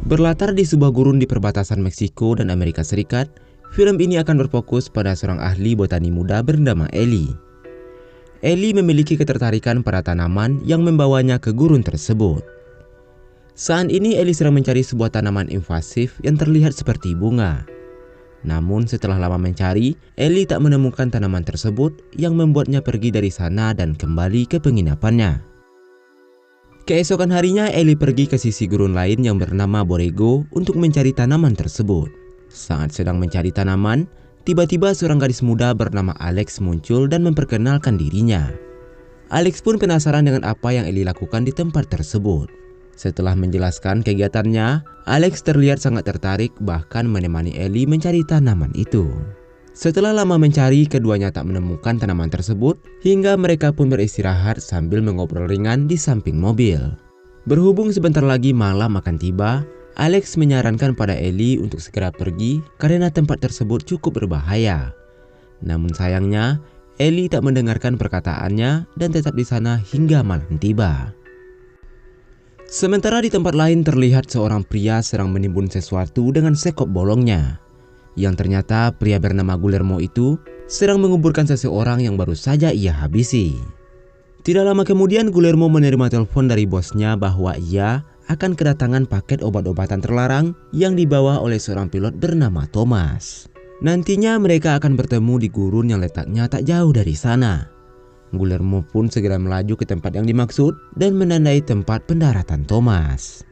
Berlatar di sebuah gurun di perbatasan Meksiko dan Amerika Serikat, film ini akan berfokus pada seorang ahli botani muda bernama Ellie. Ellie memiliki ketertarikan pada tanaman yang membawanya ke gurun tersebut. Saat ini Ellie sedang mencari sebuah tanaman invasif yang terlihat seperti bunga. Namun setelah lama mencari, Ellie tak menemukan tanaman tersebut yang membuatnya pergi dari sana dan kembali ke penginapannya. Keesokan harinya Ellie pergi ke sisi gurun lain yang bernama Borrego untuk mencari tanaman tersebut. Saat sedang mencari tanaman, tiba-tiba seorang gadis muda bernama Alex muncul dan memperkenalkan dirinya. Alex pun penasaran dengan apa yang Ellie lakukan di tempat tersebut. Setelah menjelaskan kegiatannya, Alex terlihat sangat tertarik bahkan menemani Ellie mencari tanaman itu. Setelah lama mencari, keduanya tak menemukan tanaman tersebut hingga mereka pun beristirahat sambil mengobrol ringan di samping mobil. Berhubung sebentar lagi malam akan tiba, Alex menyarankan pada Ellie untuk segera pergi karena tempat tersebut cukup berbahaya. Namun sayangnya, Ellie tak mendengarkan perkataannya dan tetap di sana hingga malam tiba. Sementara di tempat lain terlihat seorang pria sedang menimbun sesuatu dengan sekop bolongnya. Yang ternyata pria bernama Guillermo itu sedang menguburkan seseorang yang baru saja ia habisi. Tidak lama kemudian Guillermo menerima telepon dari bosnya bahwa ia akan kedatangan paket obat-obatan terlarang yang dibawa oleh seorang pilot bernama Thomas. Nantinya mereka akan bertemu di gurun yang letaknya tak jauh dari sana. Guillermo pun segera melaju ke tempat yang dimaksud dan menandai tempat pendaratan Thomas.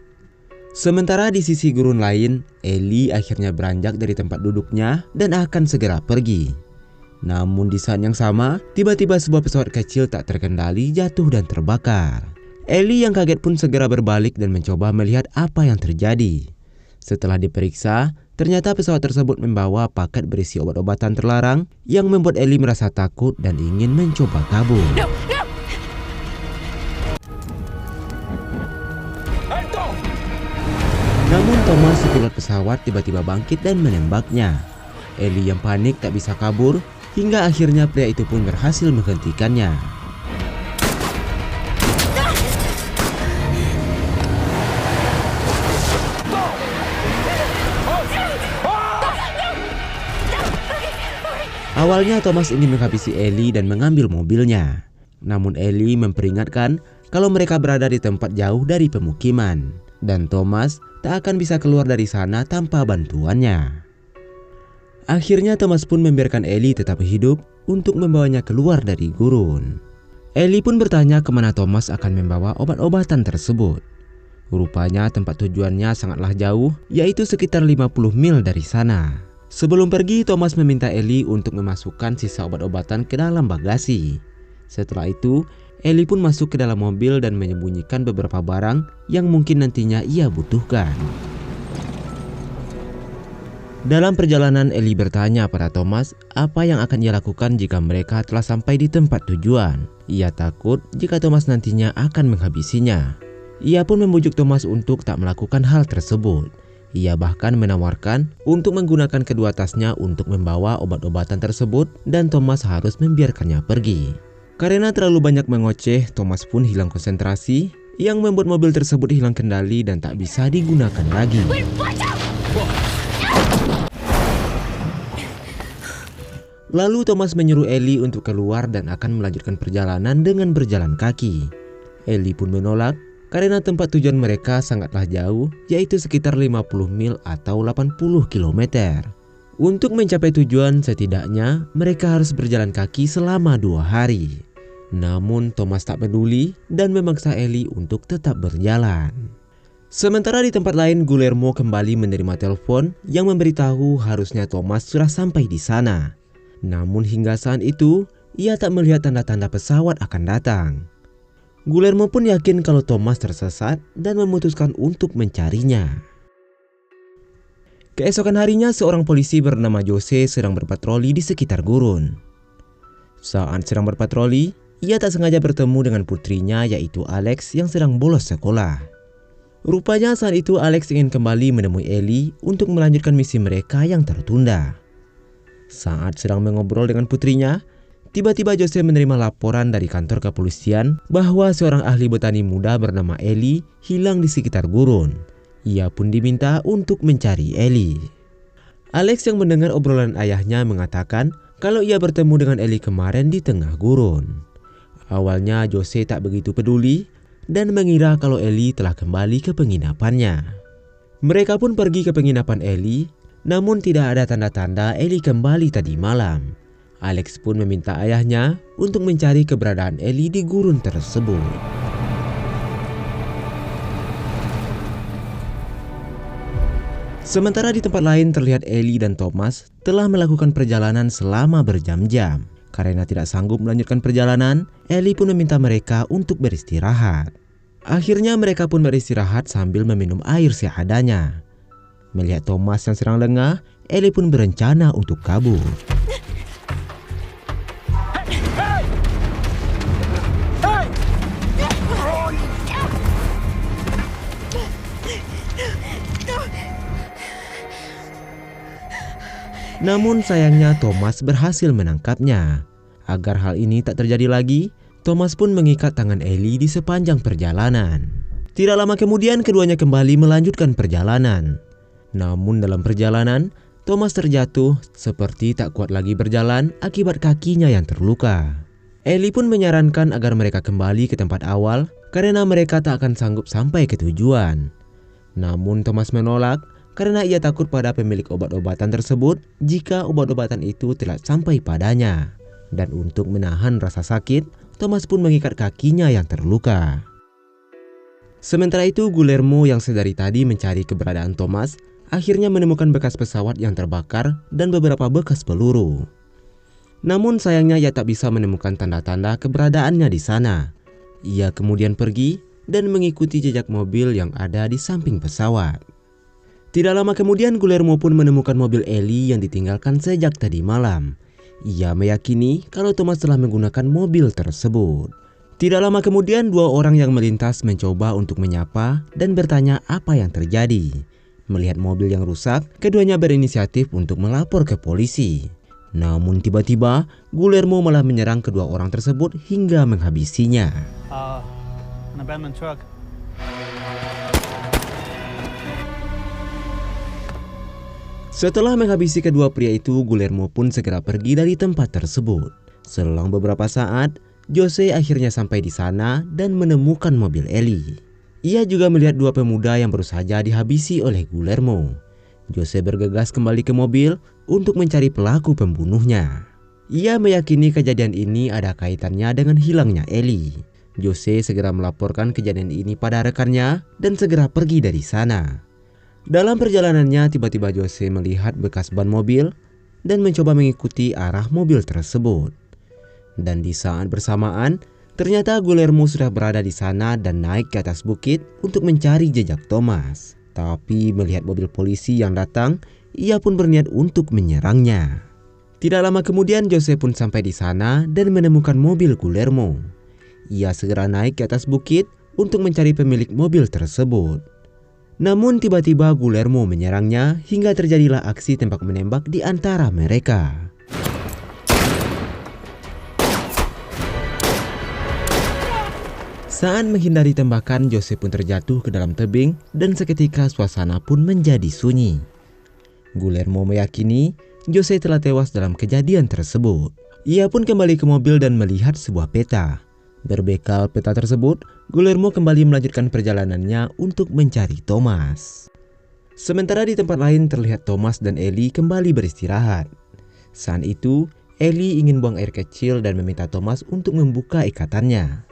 Sementara di sisi gurun lain, Ellie akhirnya beranjak dari tempat duduknya dan akan segera pergi. Namun di saat yang sama, tiba-tiba sebuah pesawat kecil tak terkendali jatuh dan terbakar. Ellie yang kaget pun segera berbalik dan mencoba melihat apa yang terjadi. Setelah diperiksa, ternyata pesawat tersebut membawa paket berisi obat-obatan terlarang yang membuat Ellie merasa takut dan ingin mencoba kabur. Namun Thomas, pilot pesawat, tiba-tiba bangkit dan menembaknya. Ellie yang panik tak bisa kabur, hingga akhirnya pria itu pun berhasil menghentikannya. Awalnya Thomas ingin menghabisi Ellie dan mengambil mobilnya. Namun Ellie memperingatkan kalau mereka berada di tempat jauh dari pemukiman. Dan Thomas tak akan bisa keluar dari sana tanpa bantuannya. Akhirnya Thomas pun membiarkan Ellie tetap hidup untuk membawanya keluar dari gurun. Ellie pun bertanya kemana Thomas akan membawa obat-obatan tersebut. Rupanya tempat tujuannya sangatlah jauh, yaitu sekitar 50 mil dari sana. Sebelum pergi, Thomas meminta Ellie untuk memasukkan sisa obat-obatan ke dalam bagasi. Setelah itu, Ellie pun masuk ke dalam mobil dan menyembunyikan beberapa barang yang mungkin nantinya ia butuhkan. Dalam perjalanan, Ellie bertanya pada Thomas apa yang akan ia lakukan jika mereka telah sampai di tempat tujuan. Ia takut jika Thomas nantinya akan menghabisinya. Ia pun membujuk Thomas untuk tak melakukan hal tersebut. Ia bahkan menawarkan untuk menggunakan kedua tasnya untuk membawa obat-obatan tersebut dan Thomas harus membiarkannya pergi. Karena terlalu banyak mengoceh, Thomas pun hilang konsentrasi yang membuat mobil tersebut hilang kendali dan tak bisa digunakan lagi. Lalu Thomas menyuruh Ellie untuk keluar dan akan melanjutkan perjalanan dengan berjalan kaki. Ellie pun menolak karena tempat tujuan mereka sangatlah jauh, yaitu sekitar 50 mil atau 80 km. Untuk mencapai tujuan, setidaknya mereka harus berjalan kaki selama 2 hari. Namun Thomas tak peduli dan memaksa Ellie untuk tetap berjalan. Sementara di tempat lain, Guillermo kembali menerima telepon yang memberitahu harusnya Thomas sudah sampai di sana. Namun hingga saat itu, ia tak melihat tanda-tanda pesawat akan datang. Guillermo pun yakin kalau Thomas tersesat dan memutuskan untuk mencarinya. Keesokan harinya, seorang polisi bernama Jose sedang berpatroli di sekitar gurun. Saat sedang berpatroli, ia tak sengaja bertemu dengan putrinya, yaitu Alex yang sedang bolos sekolah. Rupanya saat itu Alex ingin kembali menemui Ellie untuk melanjutkan misi mereka yang tertunda. Saat sedang mengobrol dengan putrinya, tiba-tiba Jose menerima laporan dari kantor kepolisian bahwa seorang ahli botani muda bernama Ellie hilang di sekitar gurun. Ia pun diminta untuk mencari Ellie. Alex yang mendengar obrolan ayahnya mengatakan kalau ia bertemu dengan Ellie kemarin di tengah gurun. Awalnya Jose tak begitu peduli dan mengira kalau Ellie telah kembali ke penginapannya. Mereka pun pergi ke penginapan Ellie, namun tidak ada tanda-tanda Ellie kembali tadi malam. Alex pun meminta ayahnya untuk mencari keberadaan Ellie di gurun tersebut. Sementara di tempat lain terlihat Ellie dan Thomas telah melakukan perjalanan selama berjam-jam. Karena tidak sanggup melanjutkan perjalanan, Ellie pun meminta mereka untuk beristirahat. Akhirnya mereka pun beristirahat sambil meminum air seadanya. Melihat Thomas yang sedang lengah, Ellie pun berencana untuk kabur. Namun sayangnya Thomas berhasil menangkapnya. Agar hal ini tak terjadi lagi, Thomas pun mengikat tangan Ellie di sepanjang perjalanan. Tidak lama kemudian keduanya kembali melanjutkan perjalanan. Namun dalam perjalanan, Thomas terjatuh seperti tak kuat lagi berjalan akibat kakinya yang terluka. Ellie pun menyarankan agar mereka kembali ke tempat awal karena mereka tak akan sanggup sampai ke tujuan. Namun Thomas menolak karena ia takut pada pemilik obat-obatan tersebut jika obat-obatan itu telah sampai padanya. Dan untuk menahan rasa sakit, Thomas pun mengikat kakinya yang terluka. Sementara itu Guillermo yang sedari tadi mencari keberadaan Thomas akhirnya menemukan bekas pesawat yang terbakar dan beberapa bekas peluru. Namun sayangnya ia tak bisa menemukan tanda-tanda keberadaannya di sana. Ia kemudian pergi dan mengikuti jejak mobil yang ada di samping pesawat. Tidak lama kemudian Guillermo pun menemukan mobil Ellie yang ditinggalkan sejak tadi malam. Ia meyakini kalau Thomas telah menggunakan mobil tersebut. Tidak lama kemudian dua orang yang melintas mencoba untuk menyapa dan bertanya apa yang terjadi. Melihat mobil yang rusak, keduanya berinisiatif untuk melapor ke polisi. Namun tiba-tiba Guillermo malah menyerang kedua orang tersebut hingga menghabisinya. An abandoned truck. Setelah menghabisi kedua pria itu, Guillermo pun segera pergi dari tempat tersebut. Selang beberapa saat, Jose akhirnya sampai di sana dan menemukan mobil Ellie. Ia juga melihat dua pemuda yang baru saja dihabisi oleh Guillermo. Jose bergegas kembali ke mobil untuk mencari pelaku pembunuhnya. Ia meyakini kejadian ini ada kaitannya dengan hilangnya Ellie. Jose segera melaporkan kejadian ini pada rekannya dan segera pergi dari sana. Dalam perjalanannya tiba-tiba Jose melihat bekas ban mobil dan mencoba mengikuti arah mobil tersebut. Dan di saat bersamaan, ternyata Guillermo sudah berada di sana dan naik ke atas bukit untuk mencari jejak Thomas. Tapi melihat mobil polisi yang datang, ia pun berniat untuk menyerangnya. Tidak lama kemudian Jose pun sampai di sana dan menemukan mobil Guillermo. Ia segera naik ke atas bukit untuk mencari pemilik mobil tersebut. Namun tiba-tiba Guillermo menyerangnya hingga terjadilah aksi tembak-menembak di antara mereka. Saat menghindari tembakan, Jose pun terjatuh ke dalam tebing dan seketika suasana pun menjadi sunyi. Guillermo meyakini Jose telah tewas dalam kejadian tersebut. Ia pun kembali ke mobil dan melihat sebuah peta. Berbekal peta tersebut, Guillermo kembali melanjutkan perjalanannya untuk mencari Thomas. Sementara di tempat lain terlihat Thomas dan Ellie kembali beristirahat. Saat itu, Ellie ingin buang air kecil dan meminta Thomas untuk membuka ikatannya.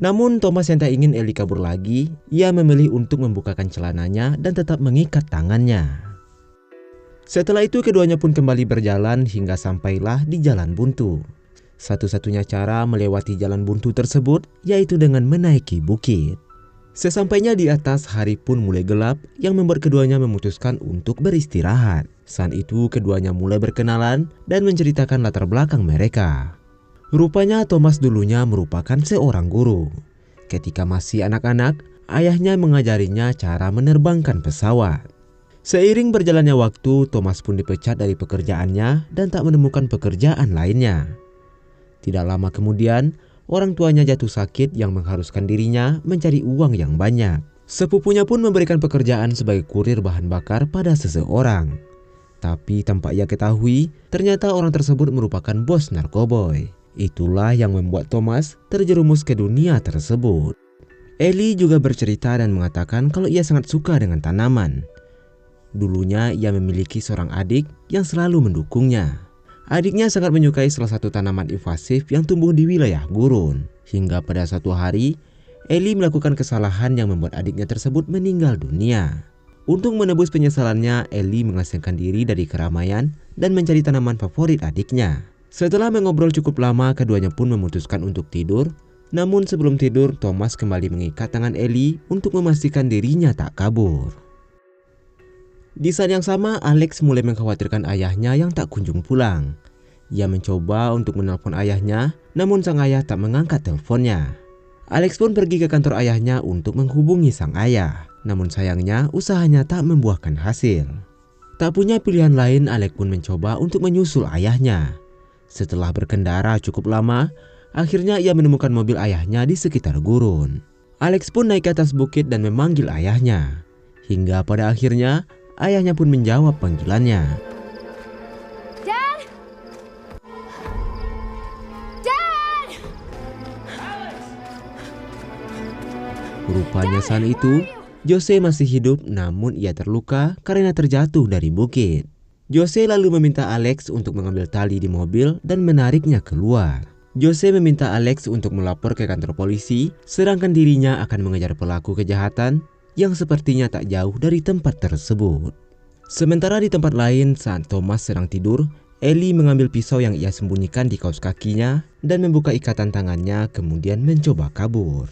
Namun Thomas yang tak ingin Ellie kabur lagi, ia memilih untuk membukakan celananya dan tetap mengikat tangannya. Setelah itu keduanya pun kembali berjalan hingga sampailah di jalan buntu. Satu-satunya cara melewati jalan buntu tersebut yaitu dengan menaiki bukit. Sesampainya di atas, hari pun mulai gelap yang membuat keduanya memutuskan untuk beristirahat. Saat itu keduanya mulai berkenalan dan menceritakan latar belakang mereka. Rupanya Thomas dulunya merupakan seorang guru. Ketika masih anak-anak, ayahnya mengajarinya cara menerbangkan pesawat. Seiring berjalannya waktu, Thomas pun dipecat dari pekerjaannya dan tak menemukan pekerjaan lainnya. Tidak lama kemudian, orang tuanya jatuh sakit yang mengharuskan dirinya mencari uang yang banyak. Sepupunya pun memberikan pekerjaan sebagai kurir bahan bakar pada seseorang. Tapi tanpa ia ketahui, ternyata orang tersebut merupakan bos narkoboy. Itulah yang membuat Thomas terjerumus ke dunia tersebut. Ellie juga bercerita dan mengatakan kalau ia sangat suka dengan tanaman. Dulunya ia memiliki seorang adik yang selalu mendukungnya. Adiknya sangat menyukai salah satu tanaman invasif yang tumbuh di wilayah gurun. Hingga pada suatu hari, Ellie melakukan kesalahan yang membuat adiknya tersebut meninggal dunia. Untuk menebus penyesalannya, Ellie mengasingkan diri dari keramaian dan mencari tanaman favorit adiknya. Setelah mengobrol cukup lama, keduanya pun memutuskan untuk tidur. Namun sebelum tidur, Thomas kembali mengikat tangan Ellie untuk memastikan dirinya tak kabur. Di saat yang sama, Alex mulai mengkhawatirkan ayahnya yang tak kunjung pulang. Ia mencoba untuk menelpon ayahnya, namun sang ayah tak mengangkat teleponnya. Alex pun pergi ke kantor ayahnya untuk menghubungi sang ayah. Namun sayangnya usahanya tak membuahkan hasil. Tak punya pilihan lain, Alex pun mencoba untuk menyusul ayahnya. Setelah berkendara cukup lama, akhirnya ia menemukan mobil ayahnya di sekitar gurun. Alex pun naik ke atas bukit dan memanggil ayahnya. Hingga pada akhirnya ayahnya pun menjawab panggilannya. Dad? Dad! Rupanya saat itu Jose masih hidup, namun ia terluka karena terjatuh dari bukit. Jose lalu meminta Alex untuk mengambil tali di mobil dan menariknya keluar. Jose meminta Alex untuk melapor ke kantor polisi, sedangkan dirinya akan mengejar pelaku kejahatan yang sepertinya tak jauh dari tempat tersebut. Sementara di tempat lain, saat Thomas sedang tidur, Ellie mengambil pisau yang ia sembunyikan di kaos kakinya dan membuka ikatan tangannya, kemudian mencoba kabur.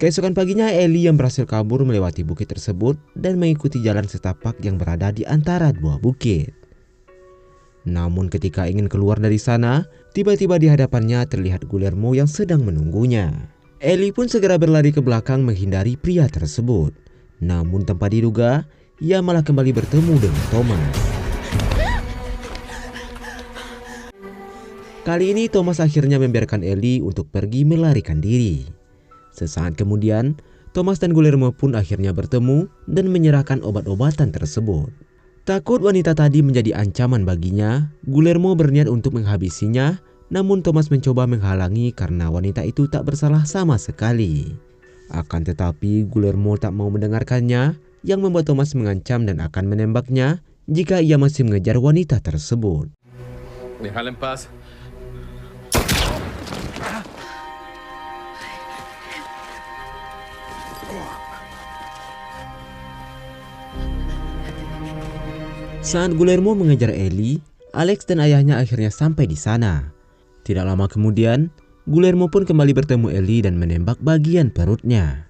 Keesokan paginya, Ellie yang berhasil kabur melewati bukit tersebut dan mengikuti jalan setapak yang berada di antara dua bukit. Namun ketika ingin keluar dari sana, tiba-tiba di hadapannya terlihat Guillermo yang sedang menunggunya. Ellie pun segera berlari ke belakang menghindari pria tersebut. Namun tanpa diduga, ia malah kembali bertemu dengan Thomas. Kali ini Thomas akhirnya membiarkan Ellie untuk pergi melarikan diri. Sesaat kemudian, Thomas dan Guillermo pun akhirnya bertemu dan menyerahkan obat-obatan tersebut. Takut wanita tadi menjadi ancaman baginya, Guillermo berniat untuk menghabisinya, namun Thomas mencoba menghalangi karena wanita itu tak bersalah sama sekali. Akan tetapi Guillermo tak mau mendengarkannya, yang membuat Thomas mengancam dan akan menembaknya jika ia masih mengejar wanita tersebut. Déjala en paz. Saat Guillermo mengejar Ellie, Alex dan ayahnya akhirnya sampai di sana. Tidak lama kemudian, Guillermo pun kembali bertemu Ellie dan menembak bagian perutnya.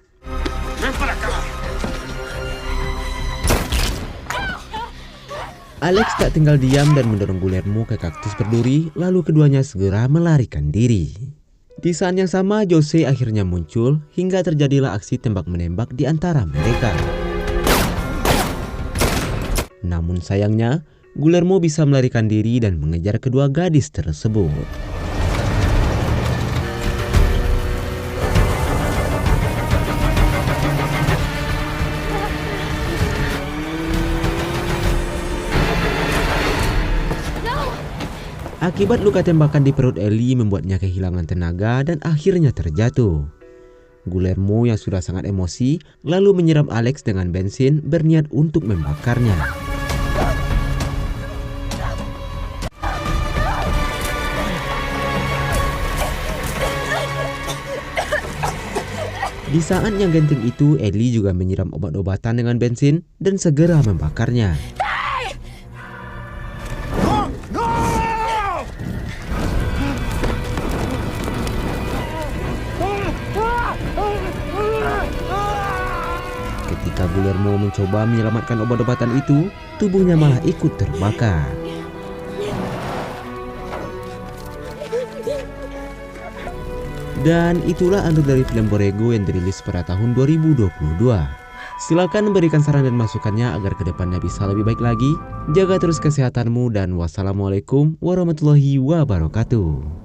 Alex tak tinggal diam dan mendorong Guillermo ke kaktus berduri, lalu keduanya segera melarikan diri. Di saat yang sama, Jose akhirnya muncul hingga terjadilah aksi tembak-menembak di antara mereka. Namun sayangnya, Guillermo bisa melarikan diri dan mengejar kedua gadis tersebut. Akibat luka tembakan di perut Ellie membuatnya kehilangan tenaga dan akhirnya terjatuh. Guillermo yang sudah sangat emosi lalu menyiram Alex dengan bensin berniat untuk membakarnya. Di saat yang genting itu, Ellie juga menyiram obat-obatan dengan bensin dan segera membakarnya. Ketika Guillermo mencoba menyelamatkan obat-obatan itu, tubuhnya malah ikut terbakar. Dan itulah akhir dari film Borrego yang dirilis pada tahun 2022. Silakan berikan saran dan masukannya agar kedepannya bisa lebih baik lagi. Jaga terus kesehatanmu dan wassalamualaikum warahmatullahi wabarakatuh.